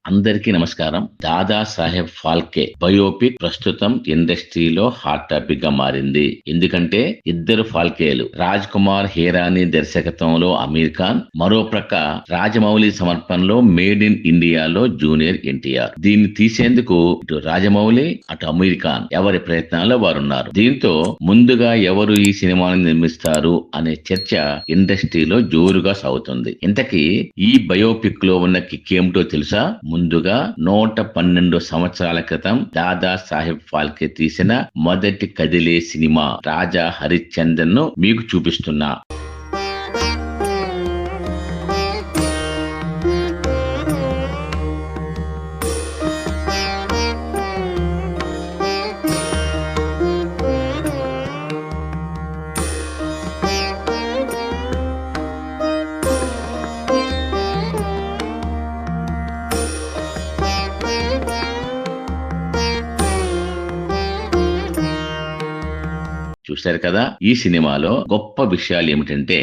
అందరికీ నమస్కారం. దాదా సాహెబ్ ఫాల్కే బయోపిక్ ప్రస్తుతం ఇండస్ట్రీలో హాట్ టాపిక్ గా మారింది. ఎందుకంటే ఇద్దరు ఫాల్కేలు రాజ్ కుమార్ హీరానీ దర్శకత్వంలో అమీర్ ఖాన్, మరో ప్రక్క రాజమౌళి సమర్పణలో మేడ్ ఇన్ ఇండియాలో జూనియర్ ఎన్టీఆర్. దీన్ని తీసేందుకు ఇటు రాజమౌళి అటు అమీర్ ఖాన్ ఎవరి ప్రయత్నాల్లో వారున్నారు. దీంతో ముందుగా ఎవరు ఈ సినిమాను నిర్మిస్తారు అనే చర్చ ఇండస్ట్రీలో జోరుగా సాగుతుంది. ఇంతకీ ఈ బయోపిక్ లో ఉన్న కిక్ ఏమిటో తెలుసా? ముందుగా 112 సంవత్సరాల క్రితం దాదా సాహెబ్ ఫాల్కే తీసిన మొదటి కదిలే సినిమా రాజా హరిశ్చంద్రన్ ను మీకు చూపిస్తున్నా. చూశారు కదా, ఈ సినిమాలో గొప్ప విషయాలు ఏమిటంటే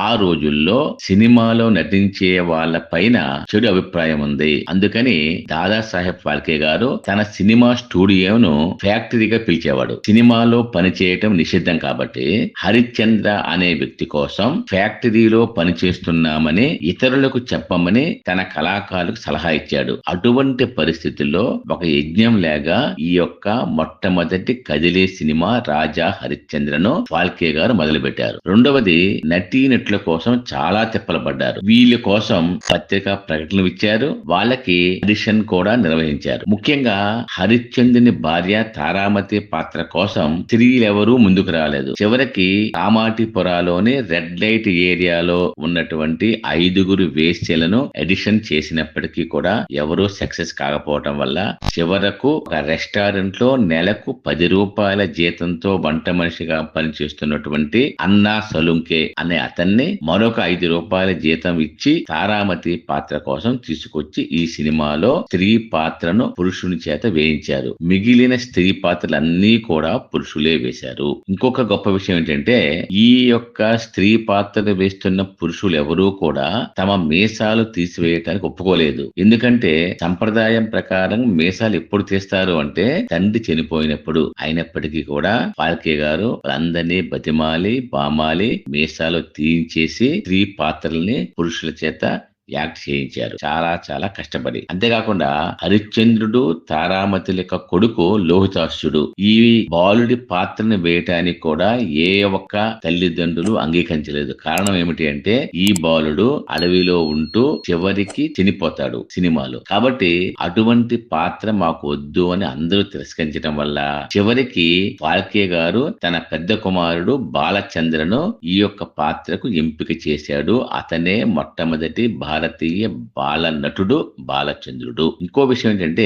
ఆ రోజుల్లో సినిమాలో నటించే వాళ్ళ పైన చెడు అభిప్రాయం ఉంది. అందుకని దాదాసాహెబ్ ఫాల్కే గారు తన సినిమా స్టూడియోను ఫ్యాక్టరీగా పిలిచేవాడు. సినిమాలో పనిచేయటం నిషిద్ధం కాబట్టి హరిశ్చంద్ర అనే వ్యక్తి కోసం ఫ్యాక్టరీలో పనిచేస్తున్నామని ఇతరులకు చెప్పమని తన కళాకారులకు సలహా ఇచ్చాడు. అటువంటి పరిస్థితుల్లో ఒక యజ్ఞం లేగా ఈ యొక్క మొట్టమొదటి కదిలే సినిమా రాజా హరిశ్చంద్రను ఫాల్కే గారు మొదలుపెట్టారు. రెండవది, నటీనటుల కోసం చాలా తిప్పలు పడ్డారు. వీళ్ళ కోసం పత్రికా ప్రకటనలు ఇచ్చారు. వాళ్ళకి ఆడిషన్ కూడా నిర్వహించారు. ముఖ్యంగా హరిశ్చంద్రుని భార్య తారామతి పాత్ర కోసం స్త్రీలెవరూ ముందుకు రాలేదు. చివరికి కామాటిపురాలోని రెడ్ లైట్ ఏరియాలో ఉన్నటువంటి 5 వేశ్యలను ఎడిషన్ చేసినప్పటికీ కూడా ఎవరూ సక్సెస్ కాకపోవటం వల్ల చివరకు ఒక రెస్టారెంట్ లో నెలకు 10 రూపాయల జీతంతో వంట మనిషిగా పనిచేస్తున్నటువంటి అన్నా సలుంకే అనే అతన్ని మరొక 5 రూపాయల జీతం ఇచ్చి తారామతి పాత్ర కోసం తీసుకొచ్చి ఈ సినిమాలో స్త్రీ పాత్రను పురుషుని చేత వేయించారు. మిగిలిన స్త్రీ పాత్రలన్నీ కూడా పురుషులే వేశారు. ఇంకొక గొప్ప విషయం ఏంటంటే ఈ యొక్క స్త్రీ పాత్రలు వేస్తున్న పురుషులు ఎవరూ కూడా తమ మీసాలు తీసివేయటానికి ఒప్పుకోలేదు. ఎందుకంటే సంప్రదాయం ప్రకారం మీసాలు ఎప్పుడు తీస్తారు అంటే తండ్రి చనిపోయినప్పుడు. అయినప్పటికీ కూడా ఫాల్కే గారు అందరినీ బతిమాలి బామాలి మీసాలు తీయించేసి స్త్రీ పాత్రల్ని పురుషుల చేత యాక్ట్ చేయించారు. చాలా చాలా కష్టపడి. అంతేకాకుండా హరిశ్చంద్రుడు తారామతి యొక్క కొడుకు లోహితాస్యుడు ఈ బాలుడి పాత్రను వేయటానికి కూడా ఏ ఒక్క తల్లిదండ్రులు అంగీకరించలేదు. కారణం ఏమిటి అంటే ఈ బాలుడు అడవిలో ఉంటూ చివరికి చనిపోతాడు సినిమాలో. కాబట్టి అటువంటి పాత్ర మాకు వద్దు అని అందరూ తిరస్కరించడం వల్ల చివరికి ఫాల్కే గారు తన పెద్ద కుమారుడు బాలచంద్రను ఈ యొక్క పాత్రకు ఎంపిక చేశాడు. అతనే మొట్టమొదటి భారతీయ బాల నటుడు బాలచంద్రుడు. ఇంకో విషయం ఏంటంటే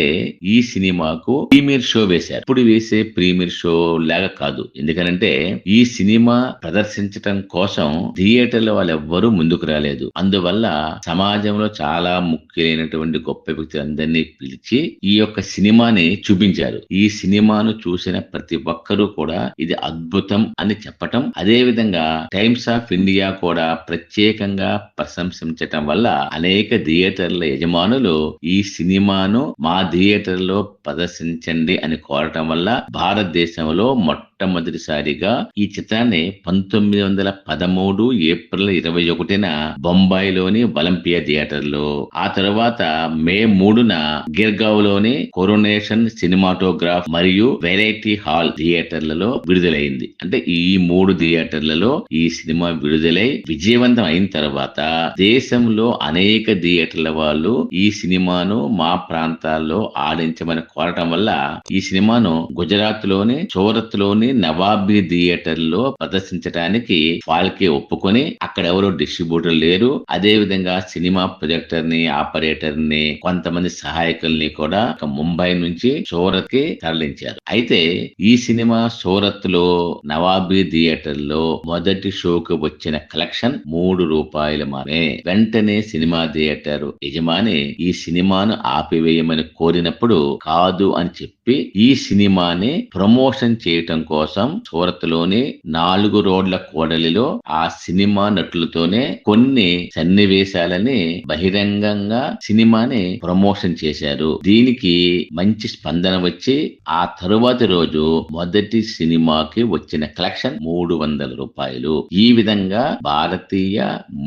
ఈ సినిమాకు ప్రీమియర్ షో వేశారు. ఇప్పుడు వేసే ప్రీమియర్ షో లాగా కాదు. ఎందుకనంటే ఈ సినిమా ప్రదర్శించటం కోసం థియేటర్లో వాళ్ళు ఎవ్వరూ ముందుకు రాలేదు. అందువల్ల సమాజంలో చాలా ముఖ్యమైనటువంటి గొప్ప వ్యక్తులందరినీ పిలిచి ఈ యొక్క సినిమాని చూపించారు. ఈ సినిమాను చూసిన ప్రతి ఒక్కరూ కూడా ఇది అద్భుతం అని చెప్పటం, అదే విధంగా టైమ్స్ ఆఫ్ ఇండియా కూడా ప్రత్యేకంగా ప్రశంసించటం వల్ల అనేక థియేటర్ల యజమానులు ఈ సినిమాను మా థియేటర్లో ప్రదర్శించండి అని కోరటం వల్ల భారతదేశంలో మొట్టమొదటిసారిగా ఈ చిత్రాన్ని 1913 ఏప్రిల్ 21న బొంబాయిలోని ఒలింపియా థియేటర్లో, ఆ తర్వాత మే 3న గిర్గావ్లోని కొరోనేషన్ సినిమాటోగ్రాఫ్ మరియు వెరైటీ హాల్ థియేటర్లలో విడుదలైంది. అంటే ఈ 3 థియేటర్లలో ఈ సినిమా విడుదలై విజయవంతం అయిన తర్వాత దేశంలో అనేక థియేటర్ల వాళ్ళు ఈ సినిమాను మా ప్రాంతాల్లో ఆడించమని కోరటం వల్ల ఈ సినిమాను గుజరాత్ లోని సూరత్ లోని నవాబీ థియేటర్ లో ప్రదర్శించడానికి ఫాల్కే ఒప్పుకొని అక్కడ ఎవరో డిస్ట్రిబ్యూటర్ లేరు. అదే విధంగా సినిమా ప్రొజెక్టర్ ని ఆపరేటర్ ని కొంతమంది సహాయకుల్ని కూడా ముంబై నుంచి సూరత్ కి తరలించారు. అయితే ఈ సినిమా సూరత్ లో నవాబీ థియేటర్ లో మొదటి షోకు వచ్చిన కలెక్షన్ 3 రూపాయలు మాత్రమే. వెంటనే సినిమా థియేటర్ యజమాని ఈ సినిమాను ఆపివేయమని కోరినప్పుడు కాదు అని చెప్పి ఈ సినిమాని ప్రమోషన్ చేయటం కోసం కోసం సూరత్ లోని 4 రోడ్ల కూడలిలో ఆ సినిమా నటులతోనే కొన్ని సన్నివేశాలని బహిరంగంగా సినిమాని ప్రమోషన్ చేశారు. దీనికి మంచి స్పందన వచ్చి ఆ తరువాతి రోజు మొదటి సినిమాకి వచ్చిన కలెక్షన్ 300 రూపాయలు. ఈ విధంగా భారతీయ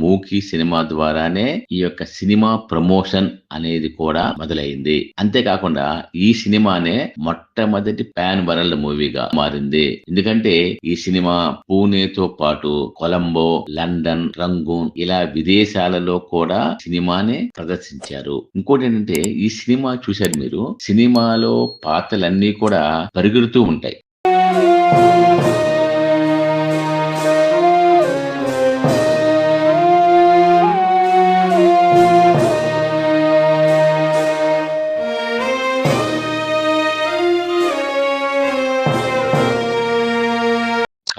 మూకీ సినిమా ద్వారానే ఈ యొక్క సినిమా ప్రమోషన్ అనేది కూడా మొదలైంది. అంతేకాకుండా ఈ సినిమానే మొట్టమొదటి పాన్ వరల్డ్ మూవీగా మారింది. ఎందుకంటే ఈ సినిమా పూణేతో పాటు కొలంబో, లండన్, రంగూన్ ఇలా విదేశాలలో కూడా సినిమాని ప్రదర్శించారు. ఇంకోటి ఏంటంటే ఈ సినిమా చూశారు మీరు, సినిమాలో పాత్రలన్నీ కూడా పరిగెడుతూ ఉంటాయి.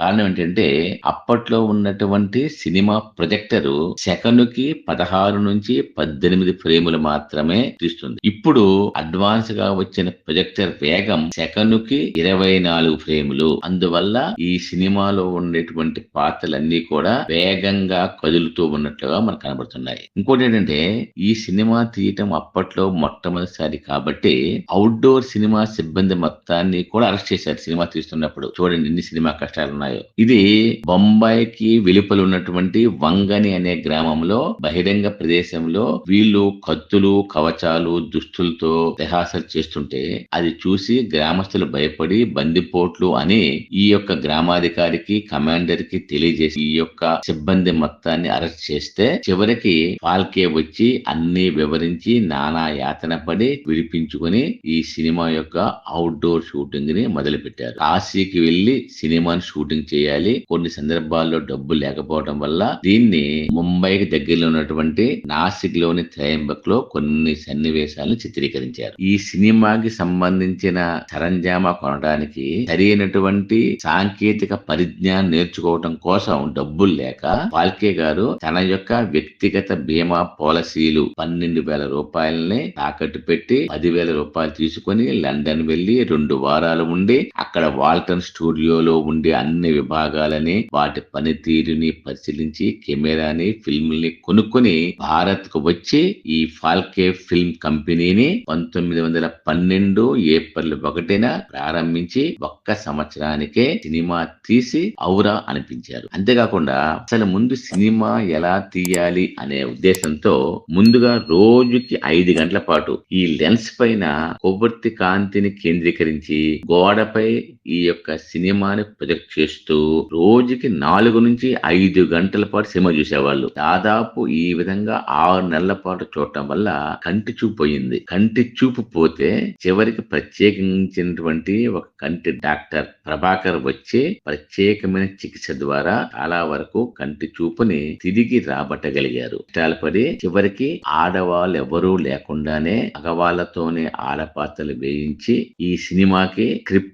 కారణం ఏంటంటే అప్పట్లో ఉన్నటువంటి సినిమా ప్రొజెక్టర్ సెకనుకి 16 నుంచి 18 ఫ్రేములు మాత్రమే తీస్తుంది. ఇప్పుడు అడ్వాన్స్ గా వచ్చిన ప్రొజెక్టర్ వేగం సెకనుకి 24 ఫ్రేములు. అందువల్ల ఈ సినిమాలో ఉండేటువంటి పాత్రలన్నీ కూడా వేగంగా కదులుతూ ఉన్నట్లుగా మనకు కనబడుతున్నాయి. ఇంకోటి ఏంటంటే ఈ సినిమా తీయటం అప్పట్లో మొట్టమొదటిసారి కాబట్టి అవుట్డోర్ సినిమా సిబ్బంది మొత్తాన్ని కూడా అరెస్ట్ చేశారు. సినిమా తీస్తున్నప్పుడు చూడండి ఎన్ని సినిమా కష్టాలు ఉన్నాయో. ఇది బొంబాయికి వెలుపల ఉన్నటువంటి వంగని అనే గ్రామంలో బహిరంగ ప్రదేశంలో వీళ్ళు కత్తులు, కవచాలు, దుస్తులతో రిహార్సల్ చేస్తుంటే అది చూసి గ్రామస్తులు భయపడి బందిపోట్లు అని ఈ యొక్క గ్రామాధికారికి, కమాండర్ కి తెలియజేసి ఈ యొక్క సిబ్బంది మొత్తాన్ని అరెస్ట్ చేస్తే చివరికి ఫాల్కే వచ్చి అన్ని వివరించి నానా యాతన పడి విడిపించుకుని ఈ సినిమా యొక్క అవుట్డోర్ షూటింగ్ ని మొదలు పెట్టారు. కాశీకి వెళ్లి సినిమాని షూటింగ్ చేయాలి. కొన్ని సందర్భాల్లో డబ్బు లేకపోవడం వల్ల దీన్ని ముంబైకి దగ్గరలో ఉన్నటువంటి నాసిక్ లోని త్రయంబక్ లో కొన్ని సన్నివేశాలను చిత్రీకరించారు. ఈ సినిమాకి సంబంధించిన సరంజామా కొనడానికి సరైనటువంటి సాంకేతిక పరిజ్ఞానం నేర్చుకోవడం కోసం డబ్బులు లేక ఫాల్కే గారు తన యొక్క వ్యక్తిగత బీమా పాలసీలు 12,000 రూపాయలని తాకట్టు పెట్టి 10,000 రూపాయలు తీసుకుని లండన్ వెళ్లి 2 వారాలు ఉండి అక్కడ వాల్టన్ స్టూడియోలో ఉండి అన్ని విభాగాలని వాటి పనితీరుని పరిశీలించి కెమెరాని, ఫిల్మ్ని కొనుక్కొని భారత్ కు వచ్చి ఈ ఫాల్కే ఫిల్మ్ కంపెనీని 1912 ఏప్రిల్ 1న ప్రారంభించి ఒక్క సంవత్సరానికే సినిమా తీసి ఔరా అనిపించారు. అంతేకాకుండా అసలు ముందు సినిమా ఎలా తీయాలి అనే ఉద్దేశంతో ముందుగా రోజుకి 5 గంటల పాటు ఈ లెన్స్ పైన కొవ్వొత్తి కాంతిని కేంద్రీకరించి గోడపై ఈ యొక్క సినిమాని ప్రొజెక్ట్ చేస్తూ రోజుకి 4 నుంచి 5 గంటల పాటు సినిమా చూసేవాళ్ళు. దాదాపు ఈ విధంగా 6 నెలల పాటు చూడటం వల్ల కంటి చూపు పోయింది. కంటి చూపు పోతే చివరికి ప్రత్యేకించినటువంటి ఒక కంటి డాక్టర్ ప్రభాకర్ వచ్చి ప్రత్యేకమైన చికిత్స ద్వారా చాలా వరకు కంటి చూపుని తిరిగి రాబట్టగలిగారు. కష్టాలు పడి చివరికి ఆడవాళ్ళు ఎవరూ లేకుండానే మగవాళ్లతోనే ఆడపాత్రలు వేయించి ఈ సినిమాకి స్క్రిప్ట్,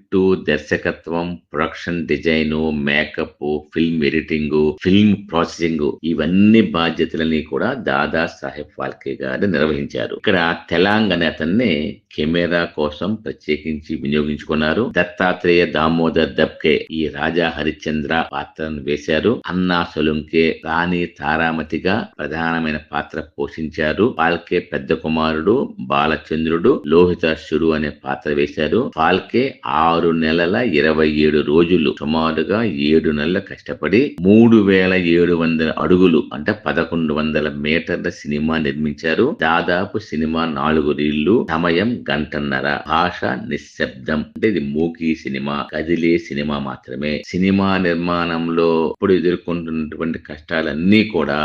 దర్శకత్వం, production design, makeup, film editing, film processing ఇవన్నీ బాధ్యతలని కూడా దాదా సాహెబ్ ఫాల్కే గారు నిర్వహించారు. ఇక్కడ తెలంగాణ అతన్ని కెమెరా కోసం ప్రత్యేకించి వినియోగించుకున్నారు. దత్తాత్రేయ దామోదర్ దబ్కే ఈ రాజా హరిశ్చంద్ర పాత్రను వేశారు. అన్నా సొలుంకే రాణి తారామతిగా ప్రధానమైన పాత్ర పోషించారు. ఫాల్కే పెద్ద కుమారుడు బాలచంద్రుడు లోహితాశ్వరు అనే పాత్ర వేశారు. ఫాల్కే 6 నెలల 27 రోజులు సుమారుగా 7 నెలలు కష్టపడి 3,700 అడుగులు అంటే 1,100 మీటర్ల సినిమా నిర్మించారు. దాదాపు సినిమా 4 రీళ్లు, సమయం 1.5 గంటన్నర, భాష నిశ్శబ్దం. అంటే ఇది మూకీ సినిమా, కదిలే సినిమా మాత్రమే. సినిమా నిర్మాణంలో ఇప్పుడు ఎదుర్కొంటున్నటువంటి కష్టాలన్నీ కూడా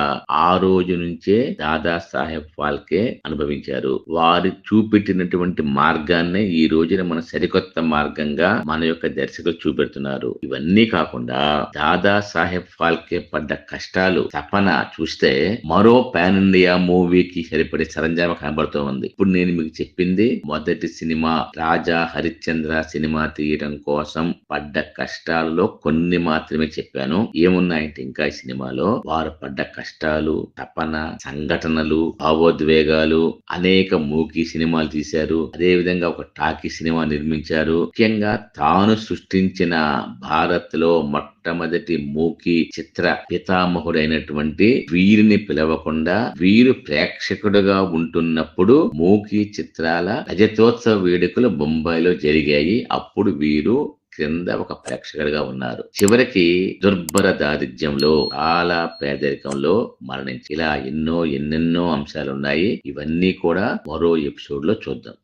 ఆ రోజు నుంచే దాదా సాహెబ్ ఫాల్కే అనుభవించారు. వారు చూపెట్టినటువంటి మార్గాన్నే ఈ రోజున మన సరికొత్త మార్గంగా మన యొక్క దర్శకులు చూపెడుతున్నారు. ఇవన్నీ కాకుండా దాదా సాహెబ్ ఫాల్కే పడ్డ కష్టాలు, తపన చూస్తే మరో పాన్ ఇండియా మూవీకి సరిపడే సరంజామా కనబడుతూ ఉంది. ఇప్పుడు నేను మీకు చెప్పింది మొదటి సినిమా రాజా హరిశ్చంద్ర సినిమా తీయడం కోసం పడ్డ కష్టాలలో కొన్ని మాత్రమే చెప్పాను. ఏమున్నాయంటే ఇంకా ఈ సినిమాలో వారు పడ్డ కష్టాలు, తపన, సంఘటనలు, భావోద్వేగాలు, అనేక మూకీ సినిమాలు తీశారు. అదే విధంగా ఒక టాకీ సినిమా నిర్మించారు. ముఖ్యంగా తాను సృష్టించిన భారత్ లో మొట్టమొదటి మూకీ చిత్ర పితామహుడైనటువంటి వీరిని పిలవకుండా వీరు ప్రేక్షకుడుగా ఉంటున్నప్పుడు మూకీ చిత్రాల రజతోత్సవ వేడుకలు బొంబాయిలో జరిగాయి. అప్పుడు వీరు కింద ఒక ప్రేక్షకుడిగా ఉన్నారు. చివరికి దుర్భర దారిద్ర్యంలో, చాలా పేదరికంలో మరణించి ఇలా ఎన్నెన్నో అంశాలు ఉన్నాయి. ఇవన్నీ కూడా మరో ఎపిసోడ్ లో చూద్దాం.